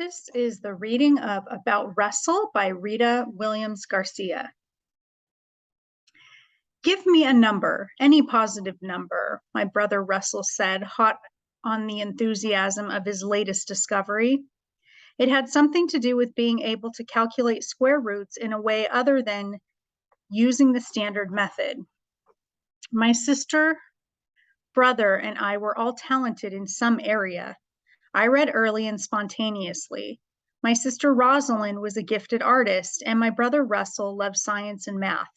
This is the reading of About Russell by Rita Williams Garcia. Give me a number, any positive number, my brother Russell said, hot on the enthusiasm of his latest discovery. It had something to do with being able to calculate square roots in a way other than using the standard method. My sister, brother, and I were all talented in some area. I read early and spontaneously. My sister Rosalind was a gifted artist, and my brother Russell loved science and math.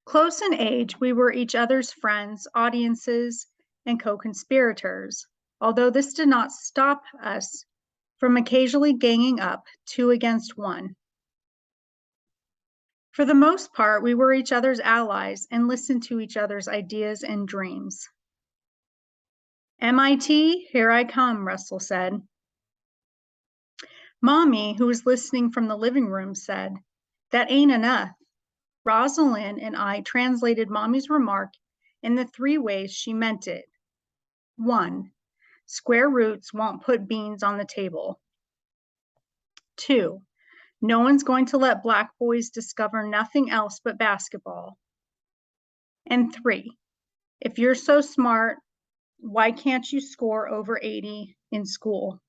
Close in age, we were each other's friends, audiences, and co-conspirators, although this did not stop us from occasionally ganging up 2 against 1. For the most part, we were each other's allies and listened to each other's ideas and dreams. MIT, here I come, Russell said. Mommy, who was listening from the living room, said, that ain't enough. Rosalind and I translated Mommy's remark in the 3 ways she meant it. 1, square roots won't put beans on the table. 2, no one's going to let black boys discover nothing else but basketball. And 3, if you're so smart, why can't you score over 80 in school?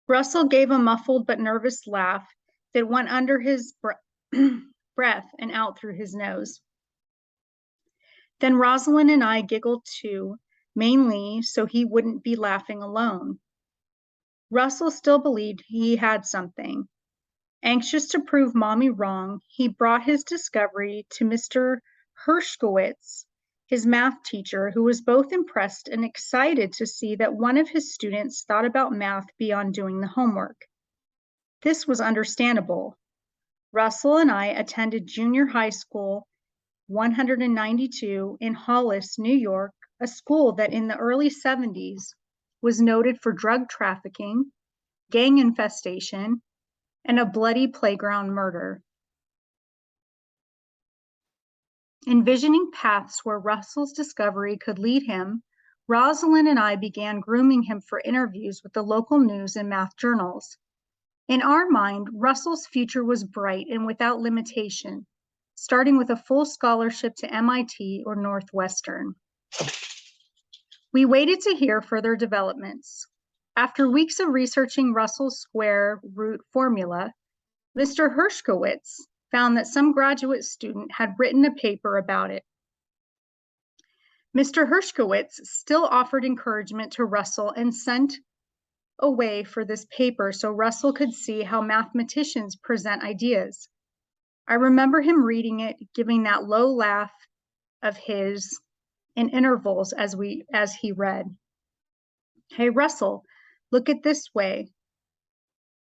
Russell gave a muffled but nervous laugh that went under his breath and out through his nose. Then Rosalind and I giggled too, mainly so he wouldn't be laughing alone. Russell still believed he had something. Anxious to prove Mommy wrong, he brought his discovery to Mr. Hershkowitz, his math teacher, who was both impressed and excited to see that one of his students thought about math beyond doing the homework. This was understandable. Russell and I attended junior high school 192 in Hollis, New York, a school that in the early 70s was noted for drug trafficking, gang infestation, and a bloody playground murder. Envisioning paths where Russell's discovery could lead him, Rosalind and I began grooming him for interviews with the local news and math journals. In our mind, Russell's future was bright and without limitation, starting with a full scholarship to MIT or Northwestern. We waited to hear further developments. After weeks of researching Russell's square root formula, Mr. Hershkowitz found that some graduate student had written a paper about it. Mr. Hershkowitz still offered encouragement to Russell and sent away for this paper so Russell could see how mathematicians present ideas. I remember him reading it, giving that low laugh of his in intervals as he read. Hey, Russell, look at this way,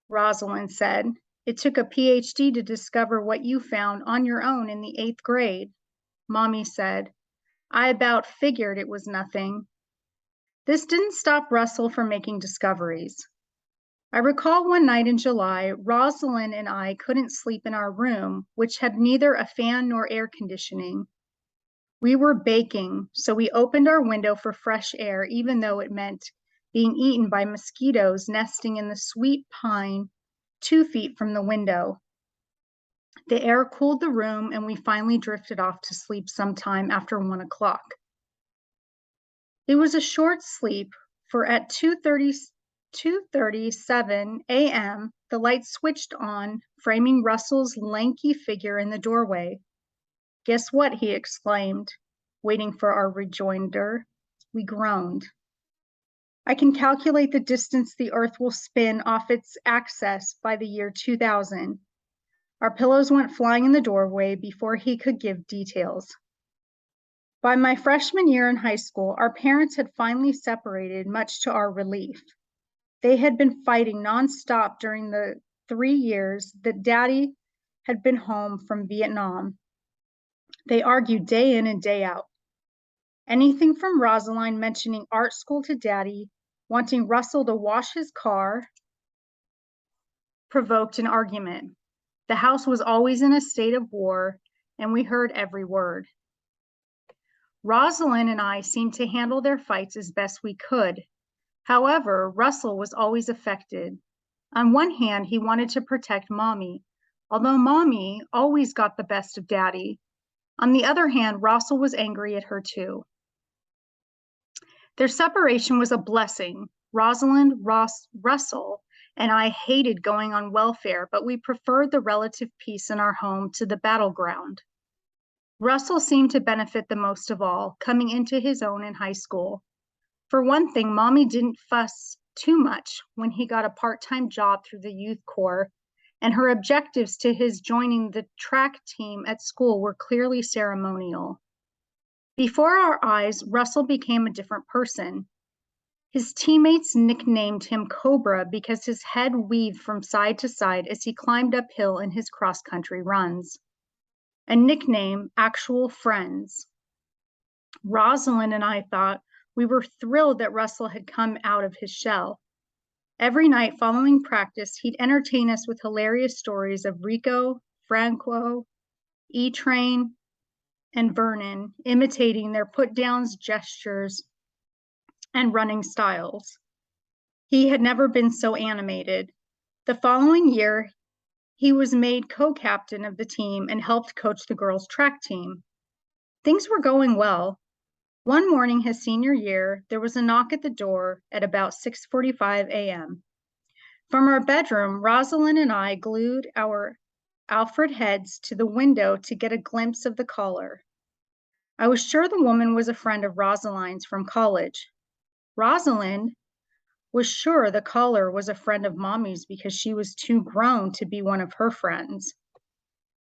Rosalind said. It took a PhD to discover what you found on your own in the 8th grade. Mommy said, I about figured it was nothing. This didn't stop Russell from making discoveries. I recall one night in July, Rosalind and I couldn't sleep in our room, which had neither a fan nor air conditioning. We were baking, so we opened our window for fresh air, even though it meant being eaten by mosquitoes nesting in the sweet pine 2 feet from the window. The air cooled the room, and we finally drifted off to sleep sometime after 1 o'clock. It was a short sleep, for at 2:37 a.m., the light switched on, framing Russell's lanky figure in the doorway. Guess what? He exclaimed, waiting for our rejoinder. We groaned. I can calculate the distance the Earth will spin off its axis by the year 2000. Our pillows went flying in the doorway before he could give details. By my freshman year in high school, our parents had finally separated, much to our relief. They had been fighting nonstop during the 3 years that Daddy had been home from Vietnam. They argued day in and day out. Anything from Rosalind mentioning art school to Daddy wanting Russell to wash his car provoked an argument. The house was always in a state of war, and we heard every word. Rosalind and I seemed to handle their fights as best we could. However, Russell was always affected. On one hand, he wanted to protect Mommy, although Mommy always got the best of Daddy. On the other hand, Russell was angry at her too. Their separation was a blessing. Russell and I hated going on welfare, but we preferred the relative peace in our home to the battleground. Russell seemed to benefit the most of all, coming into his own in high school. For one thing, Mommy didn't fuss too much when he got a part-time job through the youth corps, and her objectives to his joining the track team at school were clearly ceremonial. Before our eyes, Russell became a different person. His teammates nicknamed him Cobra because his head weaved from side to side as he climbed uphill in his cross-country runs. A nickname actual friends. Rosalind and I thought we were thrilled that Russell had come out of his shell. Every night following practice, he'd entertain us with hilarious stories of Rico, Franco, E-Train, and Vernon, imitating their put-downs, gestures, and running styles. He had never been so animated. The following year, he was made co-captain of the team and helped coach the girls' track team. Things were going well. One morning his senior year, there was a knock at the door at about 6:45 a.m. From our bedroom, Rosalind and I glued our Alfred heads to the window to get a glimpse of the caller. I was sure the woman was a friend of Rosalind's from college. Rosalind was sure the caller was a friend of Mommy's because she was too grown to be one of her friends.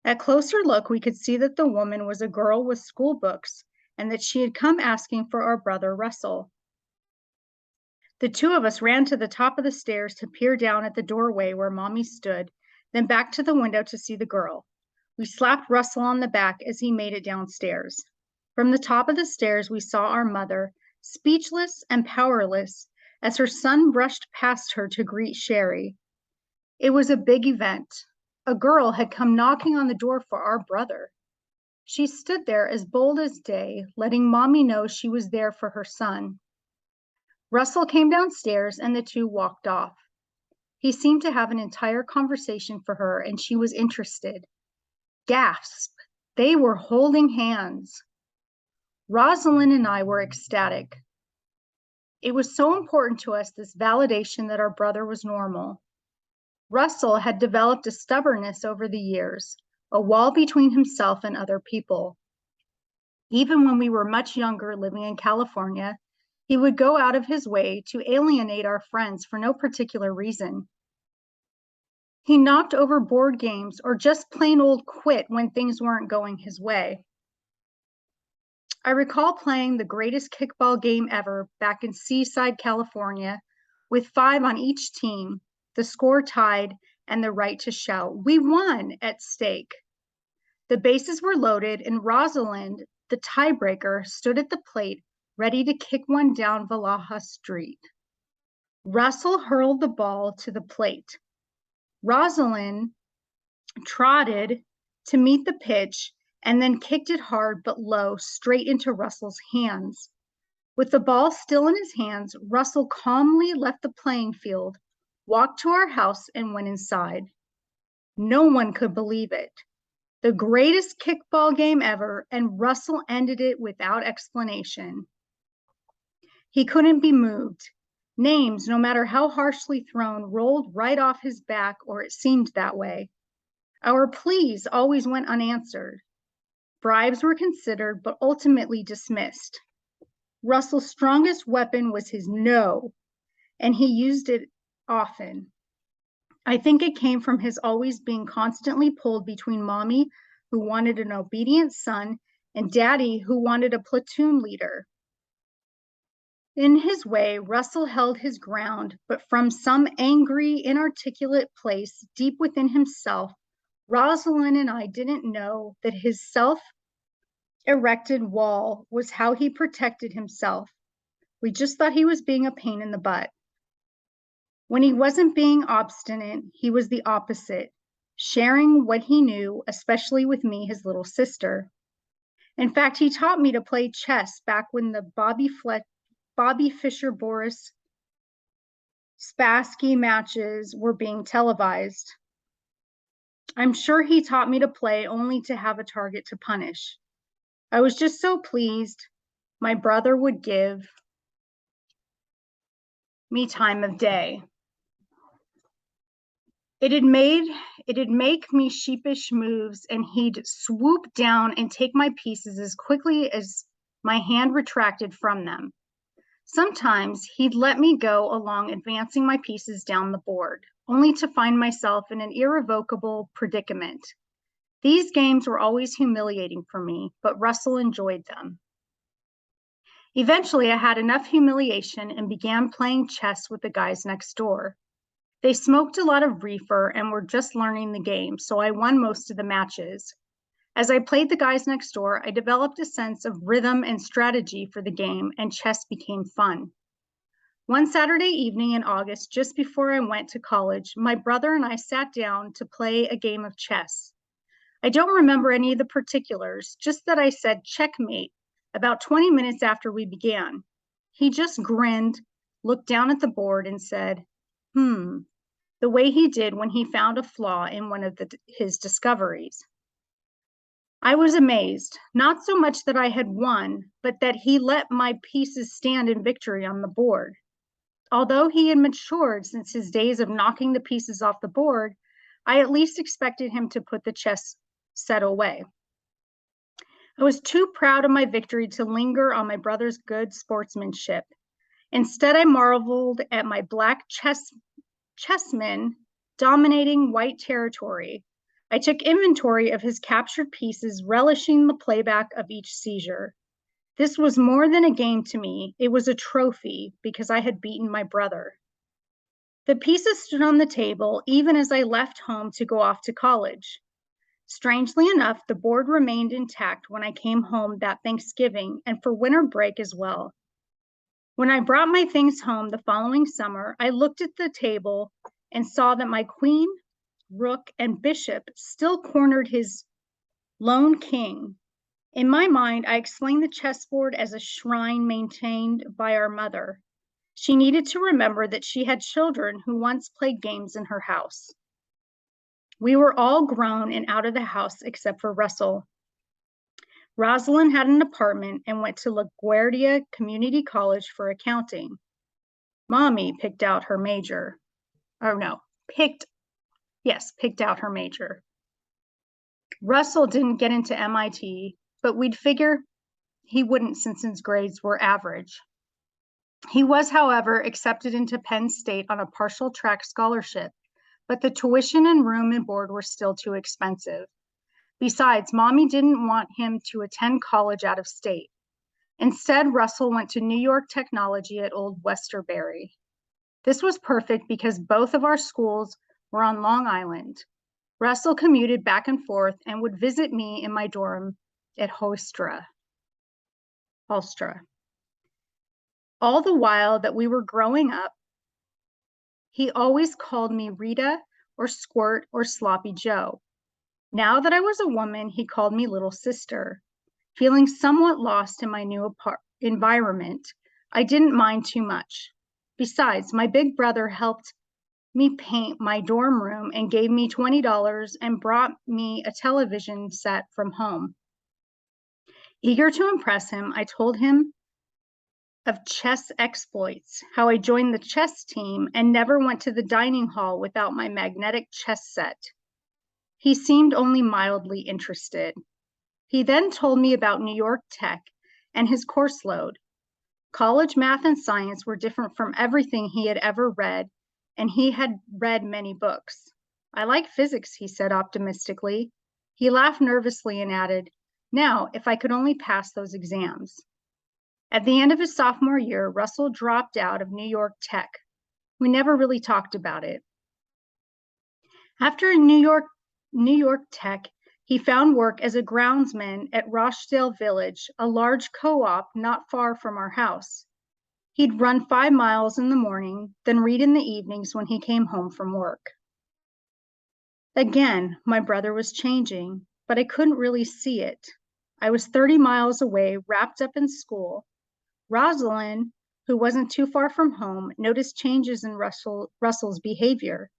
At closer look, we could see that the woman was a girl with school books and that she had come asking for our brother Russell. The two of us ran to the top of the stairs to peer down at the doorway where Mommy stood, then back to the window to see the girl. We slapped Russell on the back as he made it downstairs. From the top of the stairs, we saw our mother, speechless and powerless, as her son brushed past her to greet Sherry. It was a big event. A girl had come knocking on the door for our brother. She stood there as bold as day, letting Mommy know she was there for her son. Russell came downstairs and the two walked off. He seemed to have an entire conversation for her and she was interested. Gasp! They were holding hands. Rosalind and I were ecstatic. It was so important to us, this validation that our brother was normal. Russell had developed a stubbornness over the years, a wall between himself and other people. Even when we were much younger, living in California, he would go out of his way to alienate our friends for no particular reason. He knocked over board games or just plain old quit when things weren't going his way. I recall playing the greatest kickball game ever back in Seaside, California, with 5 on each team, the score tied, and the right to shout, "We won!" at stake. The bases were loaded, and Rosalind, the tiebreaker, stood at the plate, ready to kick one down Valaha Street. Russell hurled the ball to the plate. Rosalind trotted to meet the pitch and then kicked it hard but low, straight into Russell's hands. With the ball still in his hands, Russell calmly left the playing field, walked to our house, and went inside. No one could believe it. The greatest kickball game ever, and Russell ended it without explanation. He couldn't be moved. Names, no matter how harshly thrown, rolled right off his back, or it seemed that way. Our pleas always went unanswered. Bribes were considered, but ultimately dismissed. Russell's strongest weapon was his no, and he used it often. I think it came from his always being constantly pulled between Mommy, who wanted an obedient son, and Daddy, who wanted a platoon leader. In his way, Russell held his ground, but from some angry, inarticulate place deep within himself, Rosalind and I didn't know that his self-erected wall was how he protected himself. We just thought he was being a pain in the butt. When he wasn't being obstinate, he was the opposite, sharing what he knew, especially with me, his little sister. In fact, he taught me to play chess back when the Bobby Fischer Boris Spassky matches were being televised. I'm sure he taught me to play only to have a target to punish. I was just so pleased my brother would give me time of day. It'd make me sheepish moves, and he'd swoop down and take my pieces as quickly as my hand retracted from them. Sometimes he'd let me go along advancing my pieces down the board, only to find myself in an irrevocable predicament. These games were always humiliating for me, but Russell enjoyed them. Eventually, I had enough humiliation and began playing chess with the guys next door. They smoked a lot of reefer and were just learning the game, so I won most of the matches. As I played the guys next door, I developed a sense of rhythm and strategy for the game, and chess became fun. One Saturday evening in August, just before I went to college, my brother and I sat down to play a game of chess. I don't remember any of the particulars, just that I said checkmate about 20 minutes after we began. He just grinned, looked down at the board, and said, the way he did when he found a flaw in one of his discoveries. I was amazed, not so much that I had won, but that he let my pieces stand in victory on the board. Although he had matured since his days of knocking the pieces off the board, I at least expected him to put the chess set away. I was too proud of my victory to linger on my brother's good sportsmanship. Instead, I marveled at my black chessman dominating white territory. I took inventory of his captured pieces, relishing the playback of each seizure. This was more than a game to me. It was a trophy because I had beaten my brother. The pieces stood on the table even as I left home to go off to college. Strangely enough, the board remained intact when I came home that Thanksgiving and for winter break as well. When I brought my things home the following summer, I looked at the table and saw that my queen, rook, and bishop still cornered his lone king. In my mind, I explained the chessboard as a shrine maintained by our mother. She needed to remember that she had children who once played games in her house. We were all grown and out of the house except for Russell. Rosalind had an apartment and went to LaGuardia Community College for accounting. Mommy picked out her major. Picked out her major. Russell didn't get into MIT, but we'd figure he wouldn't since his grades were average. He was, however, accepted into Penn State on a partial track scholarship, but the tuition and room and board were still too expensive. Besides, Mommy didn't want him to attend college out of state. Instead, Russell went to New York Technology at Old Westerbury. This was perfect because both of our schools were on Long Island. Russell commuted back and forth and would visit me in my dorm at Hofstra. All the while that we were growing up, he always called me Rita or Squirt or Sloppy Joe. Now that I was a woman, he called me Little Sister. Feeling somewhat lost in my new environment, I didn't mind too much. Besides, my big brother helped me paint my dorm room and gave me $20 and brought me a television set from home. Eager to impress him, I told him of chess exploits, how I joined the chess team and never went to the dining hall without my magnetic chess set. He seemed only mildly interested. He then told me about New York Tech and his course load. College math and science were different from everything he had ever read, and he had read many books. I like physics, he said optimistically. He laughed nervously and added, now, if I could only pass those exams. At the end of his sophomore year, Russell dropped out of New York Tech. We never really talked about it. After New York Tech, he found work as a groundsman at Rochdale Village, a large co-op not far from our house. He'd run 5 miles in the morning, then read in the evenings when he came home from work. Again, my brother was changing, but I couldn't really see it. I was 30 miles away, wrapped up in school. Rosalind, who wasn't too far from home, noticed changes in Russell's behavior.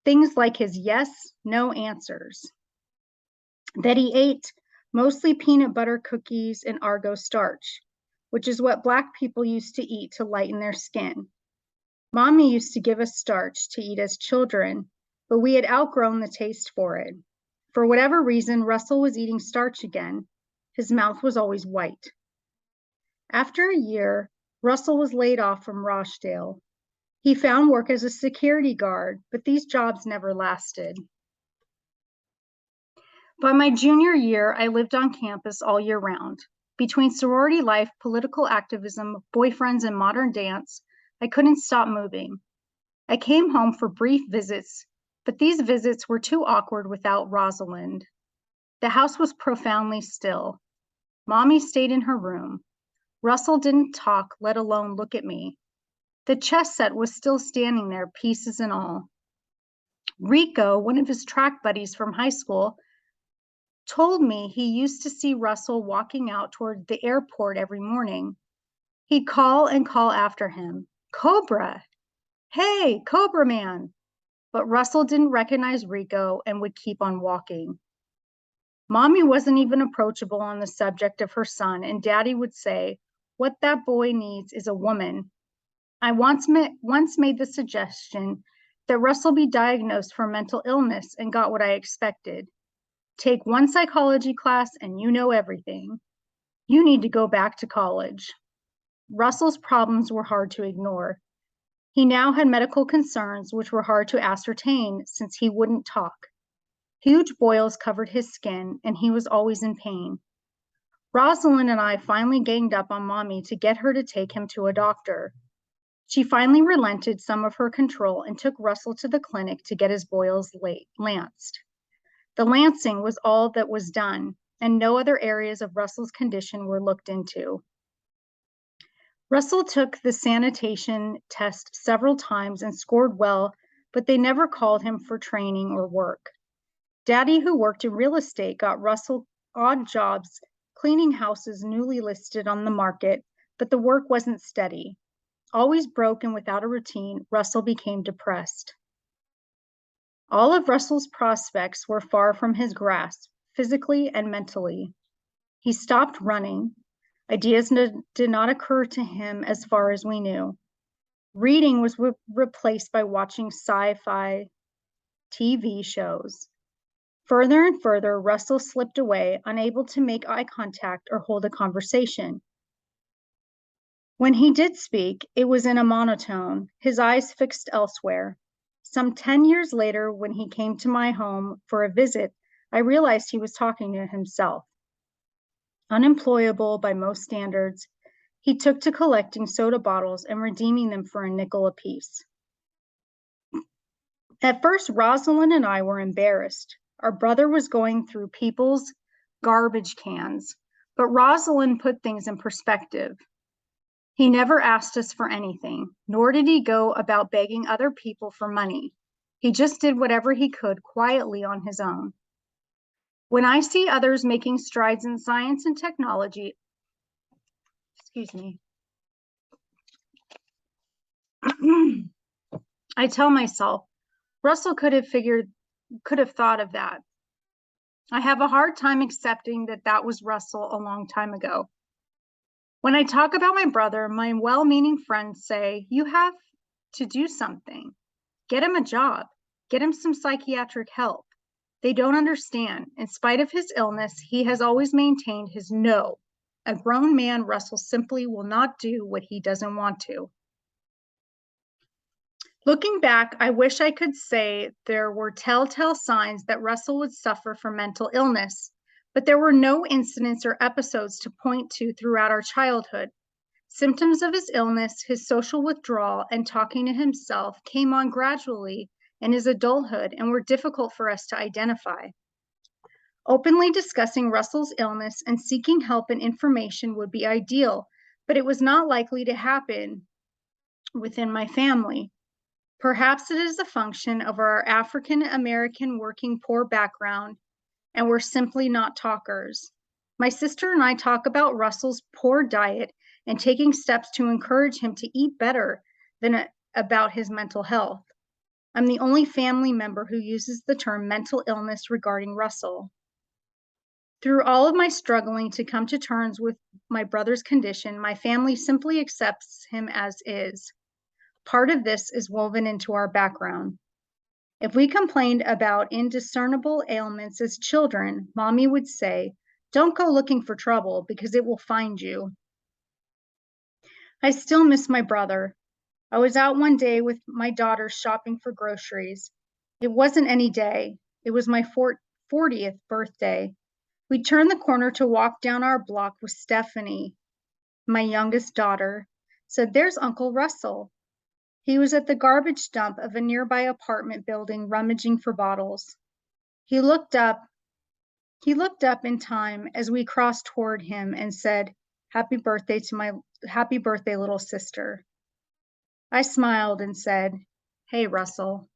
Things like his yes, no answers. That he ate mostly peanut butter cookies and Argo starch, which is what Black people used to eat to lighten their skin. Mommy used to give us starch to eat as children, but we had outgrown the taste for it. For whatever reason, Russell was eating starch again. His mouth was always white. After a year, Russell was laid off from Rochdale. He found work as a security guard, but these jobs never lasted. By my junior year, I lived on campus all year round. Between sorority life, political activism, boyfriends, and modern dance, I couldn't stop moving. I came home for brief visits, but these visits were too awkward without Rosalind. The house was profoundly still. Mommy stayed in her room. Russell didn't talk, let alone look at me. The chess set was still standing there, pieces and all. Rico, one of his track buddies from high school, told me he used to see Russell walking out toward the airport every morning. He'd call and call after him, "Cobra! Hey, Cobra Man!" But Russell didn't recognize Rico and would keep on walking. Mommy wasn't even approachable on the subject of her son, and Daddy would say, "What that boy needs is a woman." I once made the suggestion that Russell be diagnosed for mental illness and got what I expected. Take one psychology class and you know everything. You need to go back to college. Russell's problems were hard to ignore. He now had medical concerns which were hard to ascertain since he wouldn't talk. Huge boils covered his skin and he was always in pain. Rosalind and I finally ganged up on Mommy to get her to take him to a doctor. She finally relented some of her control and took Russell to the clinic to get his boils lanced. The lancing was all that was done, and no other areas of Russell's condition were looked into. Russell took the sanitation test several times and scored well, but they never called him for training or work. Daddy, who worked in real estate, got Russell odd jobs cleaning houses newly listed on the market, but the work wasn't steady. Always broke and without a routine, Russell became depressed. All of Russell's prospects were far from his grasp, physically and mentally. He stopped running. Ideas did not occur to him as far as we knew. Reading was replaced by watching sci-fi TV shows. Further and further, Russell slipped away, unable to make eye contact or hold a conversation. When he did speak, it was in a monotone, his eyes fixed elsewhere. Some 10 years later, when he came to my home for a visit, I realized he was talking to himself. Unemployable by most standards, he took to collecting soda bottles and redeeming them for a nickel apiece. At first, Rosalind and I were embarrassed. Our brother was going through people's garbage cans, but Rosalind put things in perspective. He never asked us for anything, nor did he go about begging other people for money. He just did whatever he could quietly on his own. When I see others making strides in science and technology, I tell myself, Russell could have thought of that. I have a hard time accepting that that was Russell a long time ago. When I talk about my brother, my well-meaning friends say, "You have to do something. Get him a job. Get him some psychiatric help." They don't understand. In spite of his illness, he has always maintained his no. A grown man, Russell simply will not do what he doesn't want to. Looking back, I wish I could say there were telltale signs that Russell would suffer from mental illness, but there were no incidents or episodes to point to throughout our childhood. Symptoms of his illness, his social withdrawal, and talking to himself came on gradually in his adulthood and were difficult for us to identify. Openly discussing Russell's illness and seeking help and information would be ideal, but it was not likely to happen within my family. Perhaps it is a function of our African American working poor background, and we're simply not talkers. My sister and I talk about Russell's poor diet and taking steps to encourage him to eat better than about his mental health. I'm the only family member who uses the term mental illness regarding Russell. Through all of my struggling to come to terms with my brother's condition, my family simply accepts him as is. Part of this is woven into our background. If we complained about indiscernible ailments as children, Mommy would say, "Don't go looking for trouble because it will find you." I still miss my brother. I was out one day with my daughter shopping for groceries. It wasn't any day. It was my 40th birthday. We turned the corner to walk down our block with Stephanie, my youngest daughter, said, "There's Uncle Russell." He was at the garbage dump of a nearby apartment building rummaging for bottles. He looked up in time as we crossed toward him and said, happy birthday, little sister." I smiled and said, "Hey, Russell."